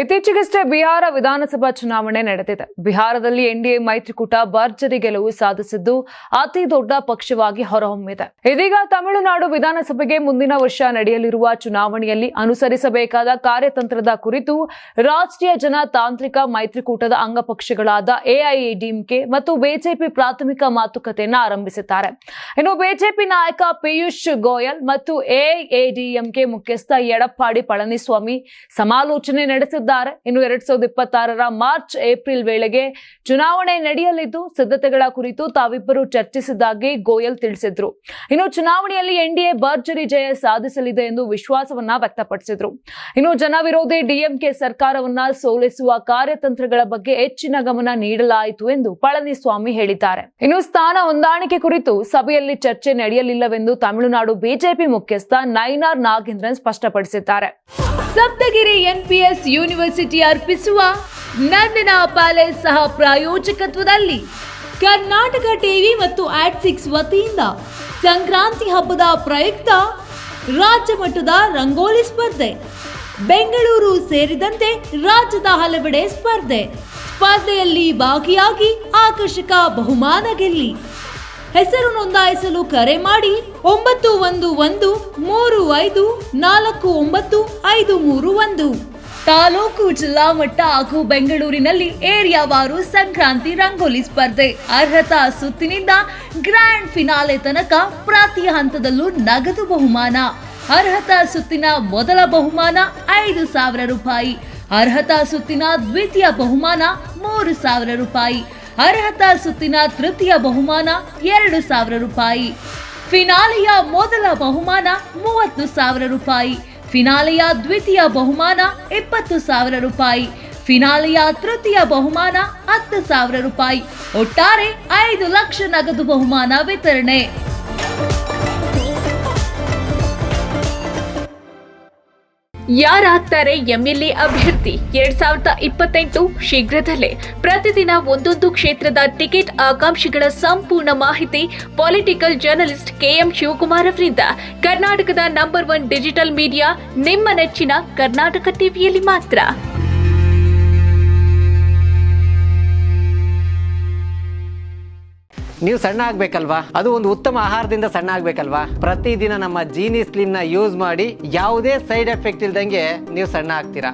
ಇತ್ತೀಚೆಗಷ್ಟೇ ಬಿಹಾರ ವಿಧಾನಸಭಾ ಚುನಾವಣೆ ನಡೆದಿದೆ. ಬಿಹಾರದಲ್ಲಿ ಎನ್ಡಿಎ ಮೈತ್ರಿಕೂಟ ಭರ್ಜರಿ ಗೆಲುವು ಸಾಧಿಸಿದ್ದು ಅತಿ ದೊಡ್ಡ ಪಕ್ಷವಾಗಿ ಹೊರಹೊಮ್ಮಿದೆ. ಇದೀಗ ತಮಿಳುನಾಡು ವಿಧಾನಸಭೆಗೆ ಮುಂದಿನ ವರ್ಷ ನಡೆಯಲಿರುವ ಚುನಾವಣೆಯಲ್ಲಿ ಅನುಸರಿಸಬೇಕಾದ ಕಾರ್ಯತಂತ್ರದ ಕುರಿತು ರಾಷ್ಟ್ರೀಯ ಜನತಾಂತ್ರಿಕ ಮೈತ್ರಿಕೂಟದ ಅಂಗಪಕ್ಷಗಳಾದ ಎಐಎಡಿಎಂಕೆ ಮತ್ತು ಬಿಜೆಪಿ ಪ್ರಾಥಮಿಕ ಮಾತುಕತೆಯನ್ನು ಆರಂಭಿಸಿದ್ದಾರೆ. ಇನ್ನು ಬಿಜೆಪಿ ನಾಯಕ ಪಿಯೂಷ್ ಗೋಯಲ್ ಮತ್ತು ಎಐಎಡಿಎಂಕೆ ಮುಖ್ಯಸ್ಥ ಎಡಪ್ಪಾಡಿ ಪಳನಿಸ್ವಾಮಿ ಸಮಾಲೋಚನೆ ನಡೆಸಿದ್ದಾರೆ. ಇನ್ನು 2026ರ ಮಾರ್ಚ್ ಏಪ್ರಿಲ್ ವೇಳೆಗೆ ಚುನಾವಣೆ ನಡೆಯಲಿದ್ದು ಸಿದ್ಧತೆಗಳ ಕುರಿತು ತಾವಿಬ್ಬರು ಚರ್ಚಿಸಿದ್ದಾಗಿ ಗೋಯಲ್ ತಿಳಿಸಿದ್ರು. ಇನ್ನು ಚುನಾವಣೆಯಲ್ಲಿ ಎನ್ಡಿಎ ಭರ್ಜರಿ ಜಯ ಸಾಧಿಸಲಿದೆ ಎಂದು ವಿಶ್ವಾಸವನ್ನ ವ್ಯಕ್ತಪಡಿಸಿದ್ರು. ಇನ್ನು ಜನವಿರೋಧಿ ಡಿಎಂಕೆ ಸರ್ಕಾರವನ್ನ ಸೋಲಿಸುವ ಕಾರ್ಯತಂತ್ರಗಳ ಬಗ್ಗೆ ಹೆಚ್ಚಿನ ಗಮನ ನೀಡಲಾಯಿತು ಎಂದು ಪಳನಿಸ್ವಾಮಿ ಹೇಳಿದ್ದಾರೆ. ಇನ್ನು ಸ್ಥಾನ ಹೊಂದಾಣಿಕೆ ಕುರಿತು ಸಭೆಯಲ್ಲಿ ಚರ್ಚೆ ನಡೆಯಲಿಲ್ಲವೆಂದು ತಮಿಳುನಾಡು ಬಿಜೆಪಿ ಮುಖ್ಯಸ್ಥ ನೈನಾರ್ ನಾಗೇಂದ್ರನ್ ಸ್ಪಷ್ಟಪಡಿಸಿದ್ದಾರೆ. ಸಪ್ತಗಿರಿ ಎನ್ಪಿಎಸ್ ಯೂನಿವರ್ಸಿಟಿ ಅರ್ಪಿಸುವ ನಂದನ ಪ್ಯಾಲೇಸ್ ಸಹ ಪ್ರಾಯೋಜಕತ್ವದಲ್ಲಿ ಕರ್ನಾಟಕ ಟಿವಿ ಮತ್ತು ಆಟ್6 ವತಿಯಿಂದ ಸಂಕ್ರಾಂತಿ ಹಬ್ಬದ ಪ್ರಯುಕ್ತ ರಾಜ್ಯ ಮಟ್ಟದ ರಂಗೋಲಿ ಸ್ಪರ್ಧೆ, ಬೆಂಗಳೂರು ಸೇರಿದಂತೆ ರಾಜ್ಯದ ಹಲವೆಡೆ ಸ್ಪರ್ಧೆಯಲ್ಲಿ ಭಾಗಿಯಾಗಿ ಆಕರ್ಷಕ ಬಹುಮಾನ ಗೆಲ್ಲಿ. ಹೆಸರು ನೋಂದಾಯಿಸಲು ಕರೆ ಮಾಡಿ 9113549531. ತಾಲೂಕು, ಜಿಲ್ಲಾ ಮಟ್ಟ ಹಾಗೂ ಬೆಂಗಳೂರಿನಲ್ಲಿ ಏರಿಯಾವಾರು ಸಂಕ್ರಾಂತಿ ರಂಗೋಲಿ ಸ್ಪರ್ಧೆ. ಅರ್ಹತಾ ಸುತ್ತಿನಿಂದ ಗ್ರ್ಯಾಂಡ್ ಫಿನಾಲೆ ತನಕ ಪ್ರತಿ ಹಂತದಲ್ಲೂ ನಗದು ಬಹುಮಾನ. ಅರ್ಹತಾ ಸುತ್ತಿನ ಮೊದಲ ಬಹುಮಾನ 5,000 ರೂಪಾಯಿ. ಅರ್ಹತಾ ಸುತ್ತಿನ ದ್ವಿತೀಯ ಬಹುಮಾನ 3,000 ರೂಪಾಯಿ. ಅರ್ಹತಾ ಸುತ್ತಿನ ತೃತೀಯ ಬಹುಮಾನ 2,000 ರೂಪಾಯಿ. ಫಿನಾಲೆಯ ಮೊದಲ ಬಹುಮಾನ 30,000 ರೂಪಾಯಿ. ಫಿನಾಲೆಯ ದ್ವಿತೀಯ ಬಹುಮಾನ 20,000 ರೂಪಾಯಿ. ಫಿನಾಲೆಯ ತೃತೀಯ ಬಹುಮಾನ 10,000 ರೂಪಾಯಿ. ಒಟ್ಟಾರೆ 5 ಲಕ್ಷ ನಗದು ಬಹುಮಾನ ವಿತರಣೆ. ಯಾರಾಗ್ತಾರೆ ಎಂಎಲ್ಎ ಅಭ್ಯರ್ಥಿ 2028 ಶೀಘ್ರದಲ್ಲೇ. ಪ್ರತಿದಿನ ಒಂದೊಂದು ಕ್ಷೇತ್ರದ ಟಿಕೆಟ್ ಆಕಾಂಕ್ಷಿಗಳ ಸಂಪೂರ್ಣ ಮಾಹಿತಿ ಪೊಲಿಟಿಕಲ್ ಜರ್ನಲಿಸ್ಟ್ ಕೆಎಂ ಶಿವಕುಮಾರ್ ಅವರಿಂದ. ಕರ್ನಾಟಕದ ನಂಬರ್ 1 ಡಿಜಿಟಲ್ ಮೀಡಿಯಾ ನಿಮ್ಮ ನೆಚ್ಚಿನ ಕರ್ನಾಟಕ ಟಿವಿಯಲ್ಲಿ ಮಾತ್ರ. ನೀವು ಸಣ್ಣ ಆಗ್ಬೇಕಲ್ವಾ? ಅದು ಒಂದು ಉತ್ತಮ ಆಹಾರದಿಂದ ಸಣ್ಣ ಆಗ್ಬೇಕಲ್ವಾ? ಪ್ರತಿದಿನ ನಮ್ಮ ಜೀನಿ ಸ್ಲಿಮ್ ನ ಯೂಸ್ ಮಾಡಿ ಯಾವುದೇ ಸೈಡ್ ಎಫೆಕ್ಟ್ ಇಲ್ದಂಗೆ ನೀವು ಸಣ್ಣ ಆಗ್ತೀರಾ.